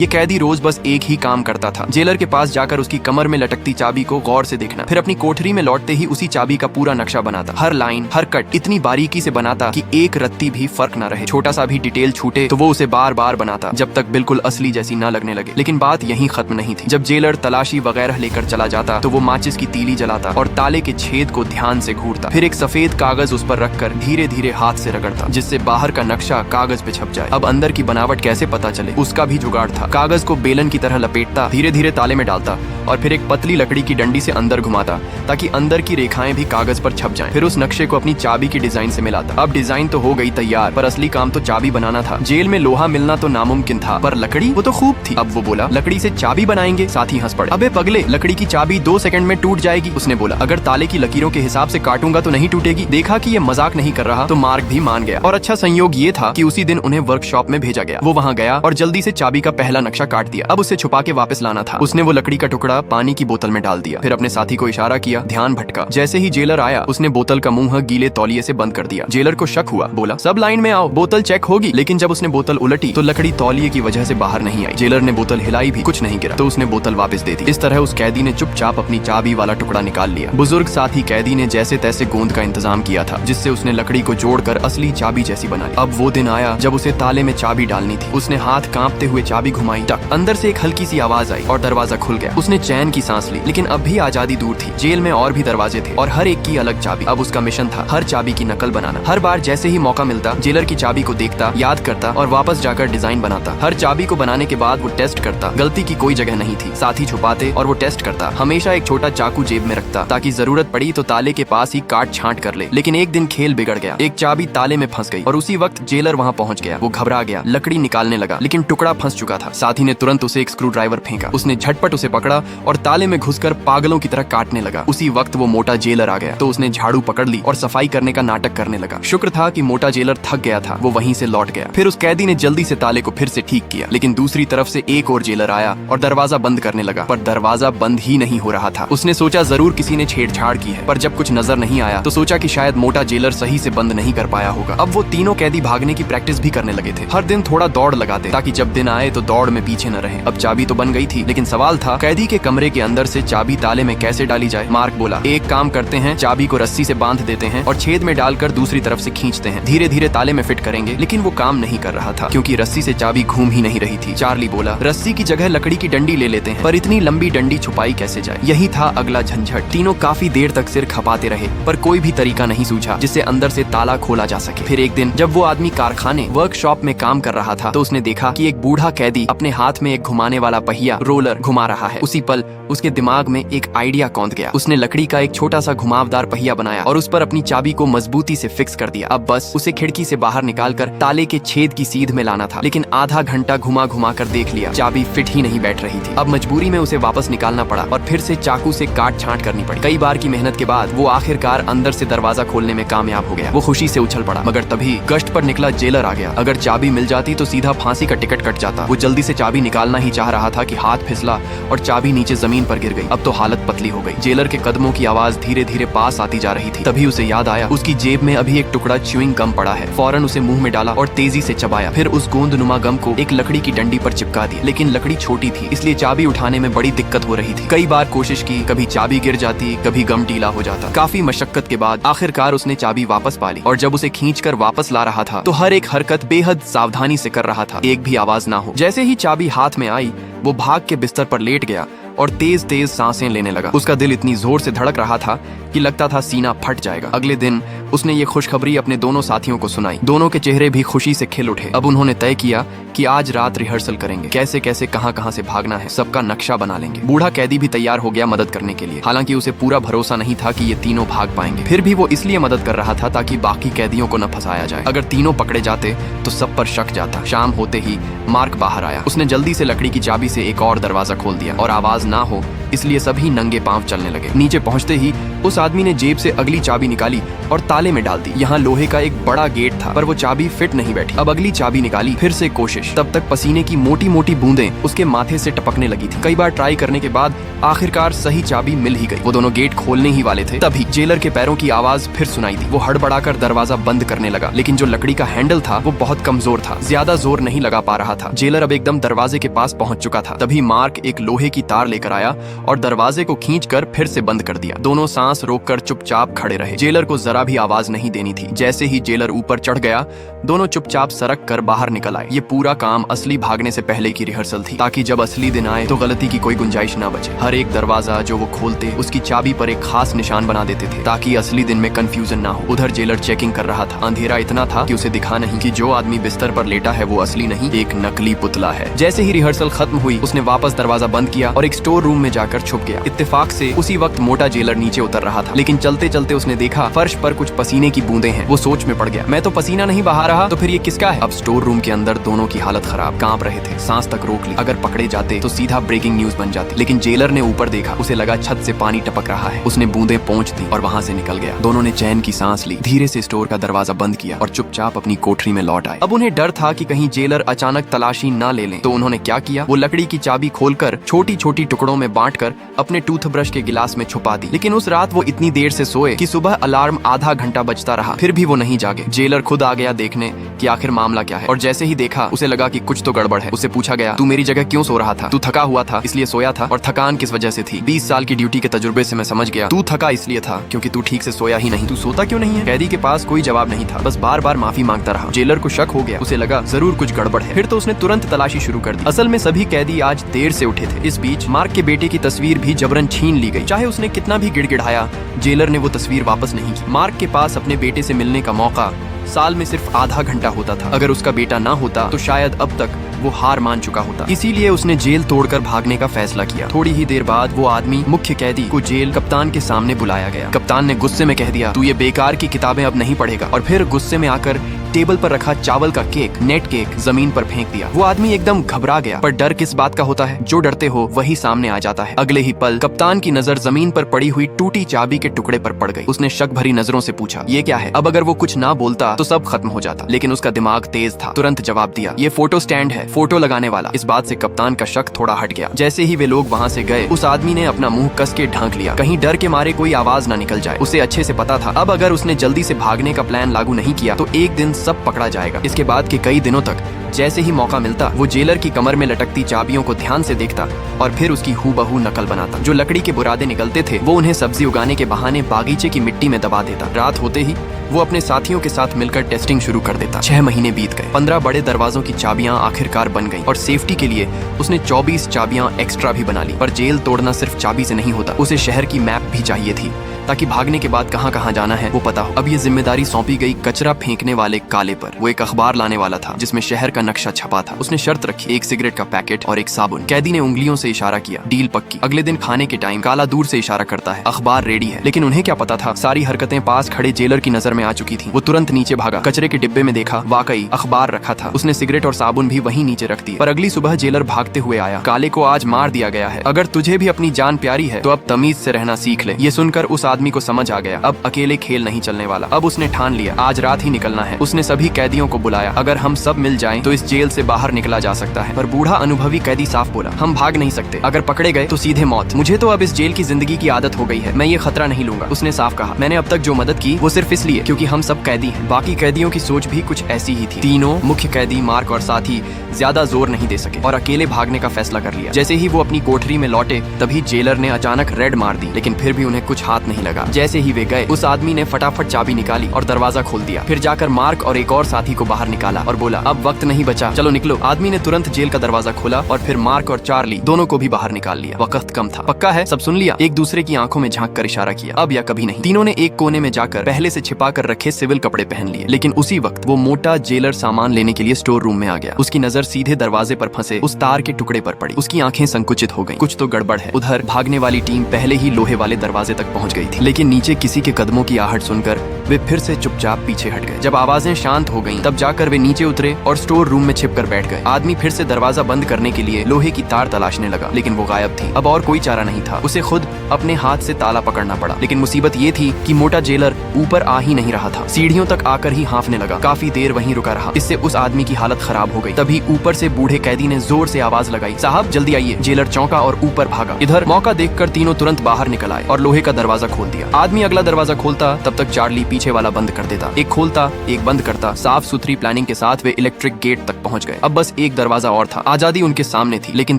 ये कैदी रोज बस एक ही काम करता था, जेलर के पास जाकर उसकी कमर में लटकती चाबी को गौर से देखना, फिर अपनी कोठरी में लौटते ही उसी चाबी का पूरा नक्शा बनाता। हर लाइन, हर कट इतनी बारीकी से बनाता कि एक रत्ती भी फर्क न रहे। छोटा सा भी डिटेल छूटे तो वो उसे बार बार बनाता, जब तक बिल्कुल असली जैसी न लगने लगे। लेकिन बात यहीं खत्म नहीं थी। जब जेलर तलाशी वगैरह लेकर चला जाता तो वो माचिस की तीली जलाता और ताले के छेद को ध्यान से घूरता, फिर एक सफेद कागज उस पर रखकर धीरे धीरे हाथ से रगड़ता, जिससे बाहर का नक्शा कागज पे छप जाए। अब अंदर की बनावट कैसे पता चले, उसका भी जुगाड़ था। कागज को बेलन की तरह लपेटता, धीरे धीरे ताले में डालता और फिर एक पतली लकड़ी की डंडी से अंदर घुमाता ताकि अंदर की रेखाएं भी कागज पर छप जाएं। फिर उस नक्शे को अपनी चाबी की डिजाइन से मिलाता। अब डिजाइन तो हो गई तैयार, पर असली काम तो चाबी बनाना था। जेल में लोहा मिलना तो नामुमकिन था, पर लकड़ी वो तो खूब थी। अब वो बोला, लकड़ी से चाबी बनाएंगे। साथ ही हंस पड़े। अबे पगले, लकड़ी की चाबी 2 सेकंड में टूट जाएगी। उसने बोला, अगर ताले की लकीरों के हिसाब से काटूंगा तो नहीं टूटेगी। देखा कि ये मजाक नहीं कर रहा तो मार्क भी मान गया। और अच्छा संयोग ये था कि उसी दिन उन्हें वर्कशॉप में भेजा गया। वो वहाँ गया और जल्दी से चाबी का पहला नक्शा काट दिया। अब उसे छुपा के वापस लाना था। उसने वो लकड़ी का टुकड़ा पानी की बोतल में डाल दिया, फिर अपने साथी को इशारा किया। ध्यान भटका। जैसे ही जेलर आया, उसने बोतल का मुंह गीले तौलिए से बंद कर दिया। जेलर को शक हुआ, बोला, सब लाइन में आओ, बोतल चेक होगी। लेकिन जब उसने बोतल उलटी तो लकड़ी तौलिए की वजह से बाहर नहीं आई। जेलर ने बोतल हिलाई भी, कुछ नहीं गिरा, तो उसने बोतल वापस दे दी। इस तरह उस कैदी ने चुपचाप अपनी चाबी वाला टुकड़ा निकाल लिया। बुजुर्ग साथी कैदी ने जैसे तैसे गोंद का इंतजाम किया था, जिससे उसने लकड़ी को जोड़कर असली चाबी जैसी बनाई। अब वो दिन आया जब उसे ताले में चाबी डालनी थी। उसने हाथ कांपते हुए चाबी घुमाई, टक, अंदर से एक हल्की सी आवाज आई और दरवाजा खुल गया। उसने चैन की सांस ली, लेकिन अब भी आजादी दूर थी। जेल में और भी दरवाजे थे और हर एक की अलग चाबी। अब उसका मिशन था हर चाबी की नकल बनाना। हर बार जैसे ही मौका मिलता, जेलर की चाबी को देखता, याद करता और वापस जाकर डिजाइन बनाता। हर चाबी को बनाने के बाद वो टेस्ट करता। गलती की कोई जगह नहीं थी। साथी छुपाते और वो टेस्ट करता। हमेशा एक छोटा चाकू जेब में रखता ताकि जरूरत पड़ी तो ताले के पास ही काट छांट कर ले। लेकिन एक दिन खेल बिगड़ गया। एक चाबी ताले में फंस गई और उसी वक्त जेलर वहाँ पहुँच गया। वो घबरा गया, लकड़ी निकालने लगा, लेकिन टुकड़ा फंस चुका था। साथी ने तुरंत उसे एक स्क्रू ड्राइवर फेंका। उसने झटपट उसे पकड़ा और ताले में घुसकर पागलों की तरह काटने लगा। उसी वक्त वो मोटा जेलर आ गया तो उसने झाड़ू पकड़ ली और सफाई करने का नाटक करने लगा। शुक्र था कि मोटा जेलर थक गया था, वो वहीं से लौट गया। फिर उस कैदी ने जल्दी से ताले को फिर से ठीक किया, लेकिन दूसरी तरफ से एक और जेलर आया और दरवाजा बंद करने लगा, पर दरवाजा बंद ही नहीं हो रहा था। उसने सोचा जरूर किसी ने छेड़छाड़ की है, पर जब कुछ नजर नहीं आया तो सोचा कि शायद मोटा जेलर सही से बंद नहीं कर पाया होगा। अब वो तीनों कैदी भागने की प्रैक्टिस भी करने लगे थे। हर दिन थोड़ा दौड़ लगाते ताकि जब दिन आए तो दौड़ में पीछे न रहे। अब चाबी तो बन गई थी, लेकिन सवाल था कैदी के कमरे के अंदर से चाबी ताले में कैसे डाली जाए। मार्क बोला, एक काम करते हैं, चाबी को रस्सी से बांध देते हैं और छेद में डालकर दूसरी तरफ से खींचते हैं, धीरे धीरे ताले में फिट करेंगे। लेकिन वो काम नहीं कर रहा था क्योंकि रस्सी से चाबी घूम ही नहीं रही थी। चार्ली बोला, रस्सी की जगह लकड़ी की डंडी ले लेते हैं, पर इतनी लंबी डंडी छुपाई कैसे जाए। यही था अगला झंझट। तीनों काफी देर तक सिर खपाते रहे, पर कोई भी तरीका नहीं सूझा जिससे अंदर से ताला खोला जा सके। फिर एक दिन जब वो आदमी कारखाने वर्कशॉप में काम कर रहा था तो उसने देखा कि एक बूढ़ा कैदी अपने हाथ में एक घुमाने वाला पहिया रोलर घुमा रहा है। उसी पल उसके दिमाग में एक आइडिया कौंध गया। उसने लकड़ी का एक छोटा सा घुमावदार पहिया बनाया और उस पर अपनी चाबी को मजबूती से फिक्स कर दिया। अब बस उसे खिड़की से बाहर निकालकर ताले के छेद की सीध में लाना था। लेकिन आधा घंटा घुमा घुमा कर देख लिया, चाबी फिट ही नहीं बैठ रही थी। अब मजबूरी में उसे वापस निकालना पड़ा और फिर से चाकू से काट छांट करनी पड़ी। कई बार की मेहनत के बाद वो आखिरकार अंदर से दरवाजा खोलने में कामयाब हो गया। वो खुशी से उछल पड़ा, मगर तभी गश्त पर निकला जेलर आ गया। अगर चाबी मिल जाती तो सीधा फांसी का टिकट कट जाता। वो जल्दी से चाबी निकालना ही चाह रहा था कि हाथ फिसला और चाबी नीचे जमीन पर गिर गई। अब तो हालत पतली हो गई। जेलर के कदमों की आवाज धीरे धीरे पास आती जा रही थी। तभी उसे याद आया उसकी जेब में अभी एक टुकड़ा च्युइंग गम पड़ा है। फौरन उसे मुंह में डाला और तेजी से चबाया। फिर उस गोंदनुमा गम को एक लकड़ी की डंडी पर चिपका दिया। लेकिन लकड़ी छोटी थी, इसलिए चाबी उठाने में बड़ी दिक्कत हो रही थी। कई बार कोशिश की, कभी चाबी गिर जाती, कभी गम ढीला हो जाता। काफी मशक्कत के बाद आखिरकार उसने चाबी वापस पा ली और जब उसे खींचकर वापस ला रहा था तो हर एक हरकत बेहद सावधानी से कर रहा था, एक भी आवाज ना हो। जैसे ही चाबी हाथ में आई, वो भाग के बिस्तर पर लेट गया और तेज तेज सांसें लेने लगा। उसका दिल इतनी जोर से धड़क रहा था कि लगता था सीना फट जाएगा। अगले दिन उसने ये खुशखबरी अपने दोनों साथियों को सुनाई। दोनों के चेहरे भी खुशी से खिल उठे। अब उन्होंने तय किया कि आज रात रिहर्सल करेंगे, कैसे कैसे कहां कहां से भागना है, सबका नक्शा बना लेंगे। बूढ़ा कैदी भी तैयार हो गया मदद करने के लिए। हालांकि उसे पूरा भरोसा नहीं था कि ये तीनों भाग पाएंगे, फिर भी वो इसलिए मदद कर रहा था ताकि बाकी कैदियों को न फंसाया जाए। अगर तीनों पकड़े जाते तो सब पर शक जाता। शाम होते ही मार्क बाहर आया। उसने जल्दी से लकड़ी की चाबी से एक और दरवाजा खोल दिया और आवाज ना हो इसलिए सभी नंगे पांव चलने लगे। नीचे पहुंचते ही उस आदमी ने जेब से अगली चाबी निकाली और ताले में डाल दी। यहाँ लोहे का एक बड़ा गेट था पर वो चाबी फिट नहीं बैठी। अब अगली चाबी निकाली, फिर से कोशिश। तब तक पसीने की मोटी मोटी बूंदें उसके माथे से टपकने लगी थी। कई बार ट्राई करने के बाद आखिरकार सही चाबी मिल ही गई। वो दोनों गेट खोलने ही वाले थे, तभी जेलर के पैरों की आवाज फिर सुनाई दी। वो हड़बड़ाकर दरवाजा बंद करने लगा, लेकिन जो लकड़ी का हैंडल था वो बहुत कमजोर था, ज्यादा जोर नहीं लगा पा रहा था। जेलर अब एकदम दरवाजे के पास पहुंच चुका था। तभी मार्क एक लोहे की तार लेकर आया और दरवाजे को खींचकर फिर से बंद कर दिया। दोनों सांस रोककर चुपचाप खड़े रहे। जेलर को जरा भी आवाज नहीं देनी थी। जैसे ही जेलर ऊपर चढ़ गया, दोनों चुपचाप सरक कर बाहर निकल आए। ये पूरा काम असली भागने से पहले की रिहर्सल थी, ताकि जब असली दिन आए तो गलती की कोई गुंजाइश न बचे। हर एक दरवाजा जो वो खोलते उसकी चाबी पर एक खास निशान बना देते थे, ताकि असली दिन में कंफ्यूजन ना हो। उधर जेलर चेकिंग कर रहा था। अंधेरा इतना था कि उसे दिखा नहीं कि जो आदमी बिस्तर पर लेटा है वो असली नहीं, एक नकली पुतला है। जैसे ही रिहर्सल खत्म हुई, उसने वापस दरवाजा बंद किया और एक स्टोर रूम में जाकर छुप गया। इत्तेफाक से उसी वक्त मोटा जेलर नीचे उतर रहा था, लेकिन चलते चलते उसने देखा फर्श पर कुछ पसीने की बूंदें हैं। वो सोच में पड़ गया, मैं तो पसीना नहीं बहा रहा, तो फिर ये किसका है? अब स्टोर रूम के अंदर दोनों की हालत खराब, कांप रहे थे, सांस तक रोक ली। अगर पकड़े जाते तो सीधा ब्रेकिंग न्यूज बन जाती। लेकिन जेलर ने ऊपर देखा, उसे लगा छत से पानी टपक रहा है। उसने बूंदें पोंछ दी और वहां से निकल गया। दोनों ने चैन की सांस ली, धीरे से स्टोर का दरवाजा बंद किया और चुपचाप अपनी कोठरी में लौट आए। अब उन्हें डर था कि कहीं जेलर अचानक तलाशी न ले लें। तो उन्होंने क्या किया, वो लकड़ी की चाबी खोलकर छोटी छोटी टुकड़ों में बांटकर अपने टूथब्रश के गिलास में छुपा दी। लेकिन उस रात वो इतनी देर से सोए कि सुबह अलार्म आधा घंटा बजता रहा, फिर भी वो नहीं जागे। जेलर खुद आ गया देखने कि आखिर मामला क्या है, और जैसे ही देखा उसे लगा कि कुछ तो गड़बड़ है। उसे पूछा गया, तू मेरी जगह क्यों सो रहा था? तू थका हुआ था इसलिए सोया था? और थकान किस वजह से थी? 20 साल की ड्यूटी के तजुर्बे से मैं समझ गया, तू थका इसलिए था क्योंकि तू ठीक से सोया ही नहीं। तू सोता क्यों नहीं है? कैदी के पास कोई जवाब नहीं था, बस बार बार माफी मांगता रहा। जेलर को शक हो गया, उसे लगा जरूर कुछ गड़बड़ है। फिर तो उसने तुरंत तलाशी शुरू कर दी। असल में सभी कैदी आज देर से उठे थे। इस बीच मार्क के बेटे की तस्वीर भी जबरन छीन ली गई। चाहे उसने कितना भी गिड़गिड़ाया, जेलर ने वो तस्वीर वापस नहीं की। मार्क के पास अपने बेटे से मिलने का मौका साल में सिर्फ आधा घंटा होता था। अगर उसका बेटा ना होता तो शायद अब तक वो हार मान चुका होता। इसीलिए उसने जेल तोड़कर भागने का फैसला किया। थोड़ी ही देर बाद वो आदमी मुख्य कैदी को जेल कप्तान के सामने बुलाया गया। कप्तान ने गुस्से में कह दिया, तू ये बेकार की किताबें अब नहीं पढ़ेगा, और फिर गुस्से में आकर टेबल पर रखा चावल का केक, नेट केक, जमीन पर फेंक दिया। वो आदमी एकदम घबरा गया, पर डर किस बात का होता है? जो डरते हो वही सामने आ जाता है। अगले ही पल कप्तान की नजर जमीन पर पड़ी हुई टूटी चाबी के टुकड़े पर पड़ गई। उसने शक भरी नजरों से पूछा, ये क्या है? अब अगर वो कुछ ना बोलता तो सब खत्म हो जाता, लेकिन उसका दिमाग तेज था। तुरंत जवाब दिया, ये फोटो स्टैंड है, फोटो लगाने वाला। इस बात से कप्तान का शक थोड़ा हट गया। जैसे ही वे लोग वहाँ से गए, उस आदमी ने अपना मुंह कस के ढांक लिया, कहीं डर के मारे कोई आवाज ना निकल जाए। उसे अच्छे से पता था अब अगर उसने जल्दी से भागने का प्लान लागू नहीं किया तो एक दिन सब पकड़ा जाएगा। इसके बाद के कई दिनों तक जैसे ही मौका मिलता वो जेलर की कमर में लटकती चाबियों को ध्यान से देखता और फिर उसकी हूबहू नकल बनाता। जो लकड़ी के बुरादे निकलते थे वो उन्हें सब्जी उगाने के बहाने बागीचे की मिट्टी में दबा देता। रात होते ही वो अपने साथियों के साथ मिलकर टेस्टिंग शुरू कर देता। 6 महीने बीत गए। 15 बड़े दरवाजों की चाबियां आखिरकार बन गईं और सेफ्टी के लिए उसने 24 चाबियां एक्स्ट्रा भी बना ली। पर जेल तोड़ना सिर्फ चाबी से नहीं होता, उसे शहर की मैप भी चाहिए थी ताकि भागने के बाद कहाँ कहाँ जाना है वो पता हो। अब ये जिम्मेदारी सौंपी गई कचरा फेंकने वाले काले पर। वो एक अखबार लाने वाला था जिसमें शहर का नक्शा छपा था। उसने शर्त रखी, 1 सिगरेट का पैकेट और 1 साबुन। कैदी ने उंगलियों से इशारा किया, डील पक्की। अगले दिन खाने के टाइम काला दूर से इशारा करता है, अखबार रेडी है। लेकिन उन्हें क्या पता था, सारी हरकतें पास खड़े जेलर की नजर में आ चुकी थी। वो तुरंत नीचे भागा, कचरे के डिब्बे में देखा, वाकई अखबार रखा था। उसने सिगरेट और साबुन भी वहीं नीचे रख दी। पर अगली सुबह जेलर भागते हुए आया, काले को आज मार दिया गया है। अगर तुझे भी अपनी जान प्यारी है तो अब तमीज से रहना सीख ले। ये सुनकर उस आदमी को समझ आ गया, अब अकेले खेल नहीं चलने वाला। अब उसने ठान लिया, आज रात ही निकलना है। उसने सभी कैदियों को बुलाया, अगर हम सब मिल जाएं तो इस जेल से बाहर निकला जा सकता है। पर बूढ़ा अनुभवी कैदी साफ बोला, हम भाग नहीं सकते, अगर पकड़े गए तो सीधे मौत। मुझे तो अब इस जेल की जिंदगी की आदत हो गई है, मैं ये खतरा नहीं लूंगा। उसने साफ कहा, मैंने अब तक जो मदद की वो सिर्फ इसलिए क्योंकि हम सब कैदी हैं। बाकी कैदियों की सोच भी कुछ ऐसी ही थी। तीनों मुख्य कैदी मार्क और साथी ज्यादा जोर नहीं दे सके और अकेले भागने का फैसला कर लिया। जैसे ही वो अपनी कोठरी में लौटे तभी जेलर ने अचानक रेड मार दी, लेकिन फिर भी उन्हें कुछ हाथ नहीं लगा। जैसे ही वे गए उस आदमी ने फटाफट चाबी निकाली और दरवाजा खोल दिया। फिर जाकर मार्क और एक और साथी को बाहर निकाला और बोला, अब वक्त नहीं बचा, चलो निकलो। आदमी ने तुरंत जेल का दरवाजा खोला और फिर मार्क और चार्ली दोनों को भी बाहर निकाल लिया। वक्त कम था। पक्का है सब सुन लिया? एक दूसरे की आंखों में झांक कर इशारा किया, अब या कभी नहीं। तीनों ने एक कोने में जाकर पहले से छिपा कर रखे सिविल कपड़े पहन लिए। लेकिन उसी वक्त वो मोटा जेलर सामान लेने के लिए स्टोर रूम में आ गया। उसकी नजर सीधे दरवाजे पर फंसे उस तार के टुकड़े पर पड़ी। उसकी आंखें संकुचित हो गईं। कुछ तो गड़बड़ है। उधर भागने वाली टीम पहले ही लोहे वाले दरवाजे तक पहुंच गई थी, लेकिन नीचे किसी के कदमों की आहट सुनकर वे फिर से चुपचाप पीछे हट गए। जब आवाजें शांत हो गईं, तब जाकर वे नीचे उतरे और स्टोर रूम में छिपकर बैठ गए। आदमी फिर से दरवाजा बंद करने के लिए लोहे की तार तलाशने लगा, लेकिन वो गायब थी। अब और कोई चारा नहीं था, उसे खुद अपने हाथ से ताला पकड़ना पड़ा। लेकिन मुसीबत ये थी कि मोटा जेलर ऊपर आ ही नहीं रहा था। सीढ़ियों तक आकर ही हांफने लगा। काफी देर वहीं रुका रहा। इससे उस आदमी की हालत खराब हो गई। तभी ऊपर से बूढ़े कैदी ने जोर से आवाज लगाई, साहब जल्दी आइए। जेलर चौंका और ऊपर भागा। इधर मौका देखकर तीनों तुरंत बाहर निकल आए और लोहे का दरवाजा खोल दिया। आदमी अगला दरवाजा खोलता, तब तक चार्ली पीछे वाला बंद कर देता। एक खोलता, एक बंद करता। साफ सुथरी प्लानिंग के साथ वे इलेक्ट्रिक गेट तक पहुंच गए। अब बस एक दरवाजा और था। आजादी उनके सामने थी। लेकिन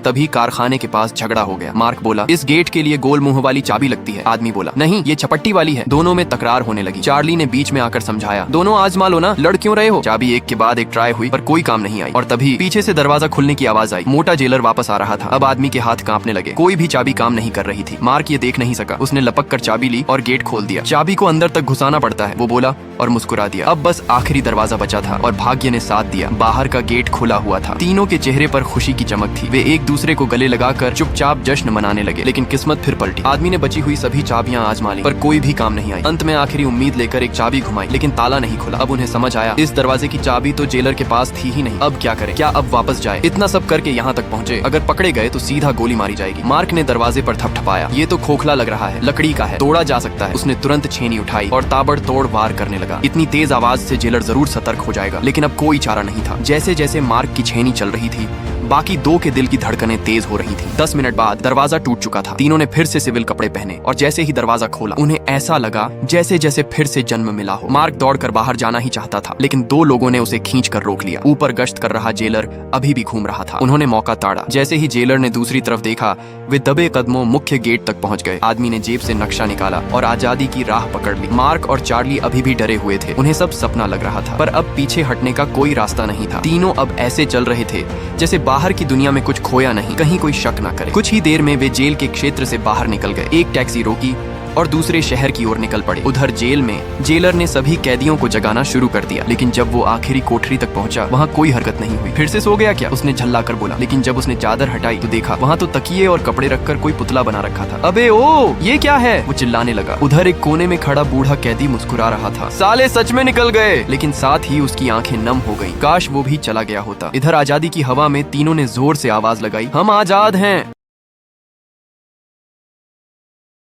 तभी कारखाने के पास झगड़ा हो गया। मार्क बोला, इस गेट के लिए गोल मुंह वाली चाबी लगती है। आदमी बोला, नहीं, ये छपट्टी वाली है। दोनों में तकरार होने लगी। चार्ली ने बीच में आकर समझाया, दोनों आजमा लो ना, लड़ क्यों रहे हो। चाबी एक के बाद एक ट्राई हुई, पर कोई काम नहीं आई। और तभी पीछे से दरवाजा खुलने की आवाज आई। मोटा जेलर वापस आ रहा था। अब आदमी के हाथ कांपने लगे। कोई भी चाबी काम नहीं कर रही थी। मार्क ये देख नहीं सका। उसने लपक कर चाबी ली और गेट खोल दिया। चाबी को अंदर तक घुसाना पड़ता है, वो बोला और मुस्कुरा दिया। अब बस आखिरी दरवाजा बचा था और भाग्य ने साथ दिया। बाहर का गेट खुला हुआ था। तीनों के चेहरे पर खुशी की चमक थी। वे एक दूसरे को गले लगाकर चुपचाप जश्न मनाने लगे। लेकिन किस्मत फिर पलटी। आदमी ने बची हुई सभी चाबियां आजमा ली, पर कोई भी काम नहीं आई। अंत में आखिरी उम्मीद लेकर एक चाबी घुमाई, लेकिन ताला नहीं खुला। अब उन्हें समझ आया, इस दरवाजे की चाबी तो जेलर के पास थी ही नहीं। अब क्या करें? क्या अब वापस जाए? इतना सब करके यहाँ तक पहुँचे, अगर पकड़े गए तो सीधा गोली मारी जाएगी। मार्क ने दरवाजे पर थपथपाया। ये तो खोखला लग रहा है, लकड़ी का है, तोड़ा जा सकता है। उसने तुरंत छेनी उठाई और ताबड़तोड़ वार करने लगा। इतनी तेज आवाज से जेलर जरूर सतर्क हो जाएगा, लेकिन अब कोई चारा नहीं था। जैसे जैसे मार्क की छेनी चल रही थी, बाकी दो के दिल की धड़कनें तेज हो रही थी। 10 मिनट बाद दरवाजा टूट चुका था। तीनों ने फिर से सिविल कपड़े पहने और जैसे ही दरवाजा खोला, उन्हें ऐसा लगा जैसे जैसे फिर से जन्म मिला हो। मार्क दौड़कर बाहर जाना ही चाहता था, लेकिन दो लोगों ने उसे खींचकर रोक लिया। ऊपर गश्त कर रहा जेलर अभी भी घूम रहा था। उन्होंने मौका ताड़ा। जैसे ही जेलर ने दूसरी तरफ देखा, वे दबे कदमों मुख्य गेट तक पहुंच गए। आदमी ने जेब से नक्शा निकाला और आजादी की राह पकड़ ली। मार्क और चार्ली अभी भी डरे हुए थे। उन्हें सब सपना लग रहा था, पर अब पीछे हटने का कोई रास्ता नहीं था। तीनों अब ऐसे चल रहे थे जैसे बाहर की दुनिया में कुछ खोया नहीं, कहीं कोई शक न करे। कुछ ही देर में वे जेल के क्षेत्र से बाहर निकल गए। एक टैक्सी रोकी और दूसरे शहर की ओर निकल पड़े। उधर जेल में जेलर ने सभी कैदियों को जगाना शुरू कर दिया, लेकिन जब वो आखिरी कोठरी तक पहुंचा, वहाँ कोई हरकत नहीं हुई। फिर से सो गया क्या? उसने झल्लाकर बोला। लेकिन जब उसने चादर हटाई तो देखा वहाँ तो तकिए और कपड़े रखकर कोई पुतला बना रखा था। अबे ओ, ये क्या है? वो चिल्लाने लगा। उधर एक कोने में खड़ा बूढ़ा कैदी मुस्कुरा रहा था। साले सच में निकल गए। लेकिन साथ ही उसकी आंखें नम हो गईं। काश वो भी चला गया होता। इधर आजादी की हवा में तीनों ने जोर से आवाज लगाई, हम आजाद हैं।